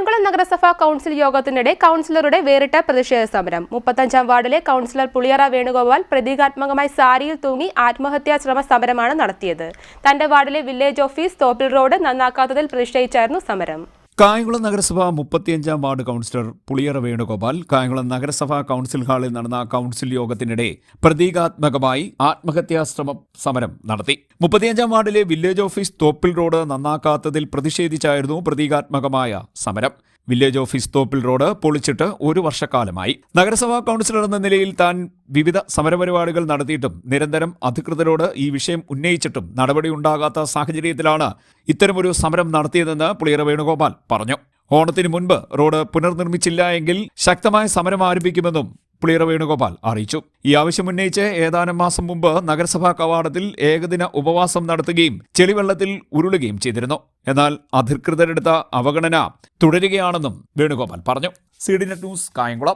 കായംകുളം നഗരസഭാ കൗൺസിൽ യോഗത്തിനിടെ കൗൺസിലറുടെ വേറിട്ട പ്രതിഷേധ സമരം. 35-ാം വാർഡിലെ കൗൺസിലർ പുളിയറ വേണുഗോപാൽ പ്രതീകാത്മകമായി സാരിയിൽ തൂങ്ങി ആത്മഹത്യാ ശ്രമ സമരമാണ് നടത്തിയത്. തന്റെ വാർഡിലെ വില്ലേജ് ഓഫീസ് തോപ്പിൽ റോഡ് നന്നാക്കാത്തതിൽ പ്രതിഷേധിച്ചായിരുന്നു സമരം. കായംകുളം നഗരസഭ 35-ാം വാർഡ് കൗൺസിലർ പുളിയറ വേണുഗോപാൽ കായംകുളം നഗരസഭാ കൗൺസിൽ ഹാളിൽ നടന്ന കൗൺസിൽ യോഗത്തിനിടെ പ്രതീകാത്മകമായി ആത്മഹത്യാശ്രമ സമരം നടത്തി. 35-ാം വാർഡിലെ വില്ലേജ് ഓഫീസ് തോപ്പിൽ റോഡ് നന്നാക്കാത്തതിൽ പ്രതിഷേധിച്ചായിരുന്നു പ്രതീകാത്മകമായ സമരം. വില്ലേജ് ഓഫീസ് തോപ്പിൽ റോഡ് പൊളിച്ചിട്ട് 1 വർഷക്കാലമായി. നഗരസഭാ കൗൺസിലർ എന്ന നിലയിൽ താൻ വിവിധ സമരപരിപാടികൾ നടത്തിയിട്ടും നിരന്തരം അധികൃതരോട് ഈ വിഷയം ഉന്നയിച്ചിട്ടും നടപടിയുണ്ടാകാത്ത സാഹചര്യത്തിലാണ് ഇത്തരമൊരു സമരം നടത്തിയതെന്ന് പുളിയറ വേണുഗോപാൽ പറഞ്ഞു. ഓണത്തിന് മുൻപ് റോഡ് പുനർനിർമ്മിച്ചില്ല എങ്കിൽ ശക്തമായ സമരം ആരംഭിക്കുമെന്നും പുളിയറ വേണുഗോപാൽ അറിയിച്ചു. ഈ ആവശ്യമുന്നയിച്ച് ഏതാനും മാസം മുമ്പ് നഗരസഭാ കവാടത്തിൽ ഏകദിന ഉപവാസം നടത്തുകയും ചെളിവെള്ളത്തിൽ ഉരുളുകയും ചെയ്തിരുന്നു. എന്നാൽ അധികൃതരെടുത്ത അവഗണന തുടരുകയാണെന്നും വേണുഗോപാൽ പറഞ്ഞു. CDNet news, Kayamkulam.